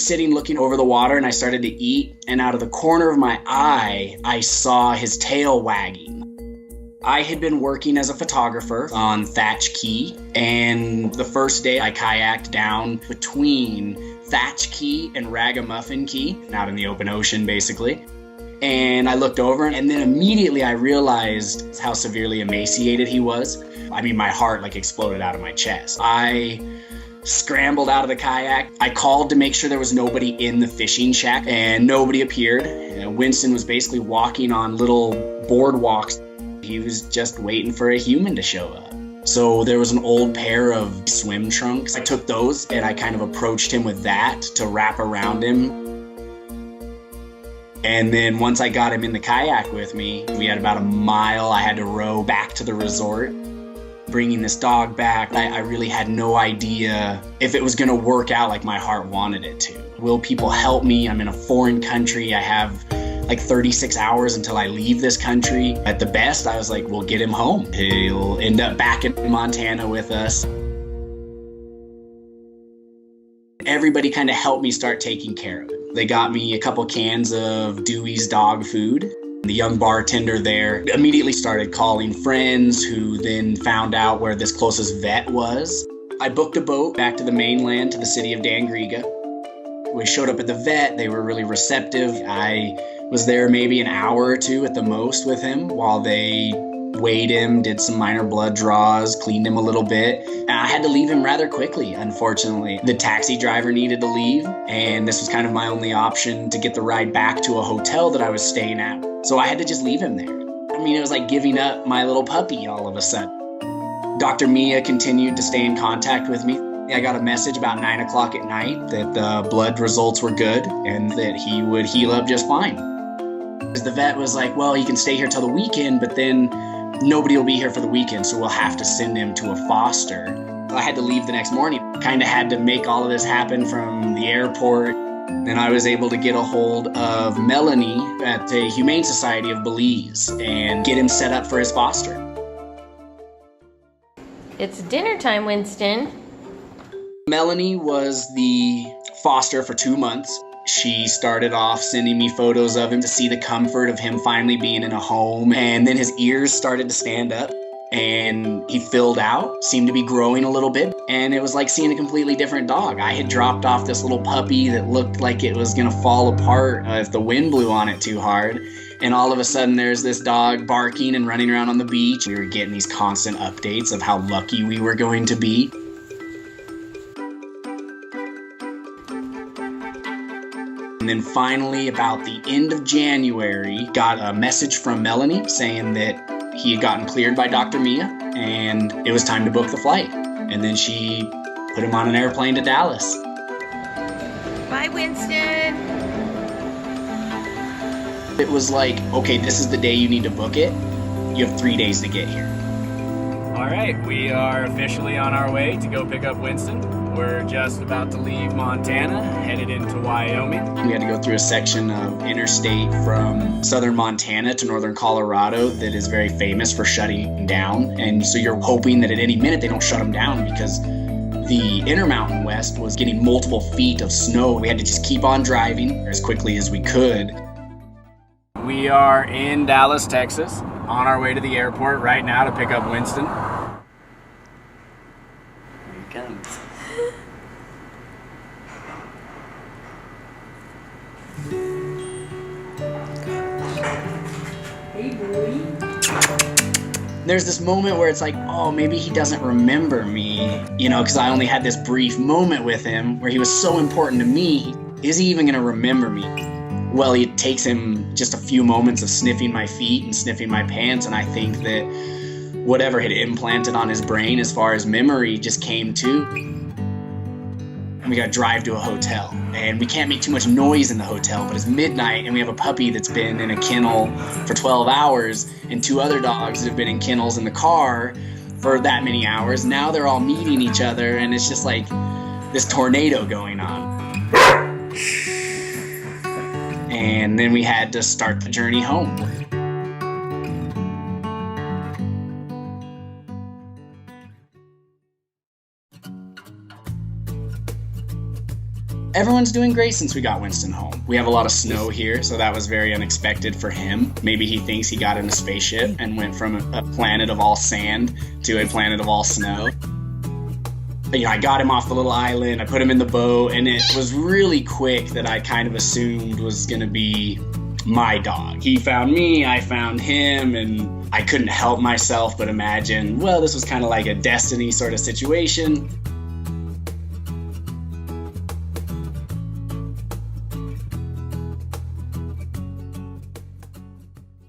sitting looking over the water and I started to eat, and out of the corner of my eye, I saw his tail wagging. I had been working as a photographer on Thatch Key, and the first day I kayaked down between Thatch Key and Ragamuffin Key, out in the open ocean basically. And I looked over, and then immediately I realized how severely emaciated he was. I mean, my heart like exploded out of my chest. I scrambled out of the kayak. I called to make sure there was nobody in the fishing shack, and nobody appeared. Winston was basically walking on little boardwalks. He was just waiting for a human to show up. So there was an old pair of swim trunks. I took those and I kind of approached him with that to wrap around him. And then once I got him in the kayak with me, we had about a mile I had to row back to the resort. Bringing this dog back, I really had no idea if it was going to work out like my heart wanted it to. Will people help me? I'm in a foreign country. I have like 36 hours until I leave this country. At the best, I was like, we'll get him home. He'll end up back in Montana with us. Everybody kind of helped me start taking care of him. They got me a couple cans of Dewey's dog food. The young bartender there immediately started calling friends, who then found out where this closest vet was. I booked a boat back to the mainland, to the city of Dangriga. We showed up at the vet. They were really receptive. I was there maybe an hour or two at the most with him while they weighed him, did some minor blood draws, cleaned him a little bit. And I had to leave him rather quickly, unfortunately. The taxi driver needed to leave, and this was kind of my only option to get the ride back to a hotel that I was staying at. So I had to just leave him there. I mean, it was like giving up my little puppy all of a sudden. Dr. Mia continued to stay in contact with me. I got a message about 9 o'clock at night that the blood results were good and that he would heal up just fine. The vet was like, well, he can stay here till the weekend, but then nobody will be here for the weekend, so we'll have to send him to a foster. I had to leave the next morning. Kind of had to make all of this happen from the airport. And I was able to get a hold of Melanie at the Humane Society of Belize and get him set up for his foster. It's dinner time, Winston. Melanie was the foster for 2 months. She started off sending me photos of him to see the comfort of him finally being in a home. And then his ears started to stand up and he filled out, seemed to be growing a little bit. And it was like seeing a completely different dog. I had dropped off this little puppy that looked like it was going to fall apart if the wind blew on it too hard. And all of a sudden there's this dog barking and running around on the beach. We were getting these constant updates of how lucky we were going to be. And then finally, about the end of January, got a message from Melanie saying that he had gotten cleared by Dr. Mia and it was time to book the flight. And then she put him on an airplane to Dallas. Bye, Winston. It was like, okay, this is the day you need to book it. You have 3 days to get here. All right, we are officially on our way to go pick up Winston. We're just about to leave Montana, headed into Wyoming. We had to go through a section of interstate from southern Montana to northern Colorado that is very famous for shutting down. And so you're hoping that at any minute they don't shut them down, because the Intermountain West was getting multiple feet of snow. We had to just keep on driving as quickly as we could. We are in Dallas, Texas, on our way to the airport right now to pick up Winston. Here he comes. Hey, boy. There's this moment where it's like, oh, maybe he doesn't remember me, because I only had this brief moment with him where he was so important to me. Is he even going to remember me? Well, it takes him just a few moments of sniffing my feet and sniffing my pants, and I think that whatever had implanted on his brain as far as memory just came to. And we got to drive to a hotel, and we can't make too much noise in the hotel, but it's midnight and we have a puppy that's been in a kennel for 12 hours and 2 other dogs that have been in kennels in the car for that many hours. Now they're all meeting each other, and it's just like this tornado going on. And then we had to start the journey home. Everyone's doing great since we got Winston home. We have a lot of snow here, so that was very unexpected for him. Maybe he thinks he got in a spaceship and went from a planet of all sand to a planet of all snow. I got him off the little island, I put him in the boat, and it was really quick that I kind of assumed was gonna be my dog. He found me, I found him, and I couldn't help myself but imagine, well, this was kind of like a destiny sort of situation.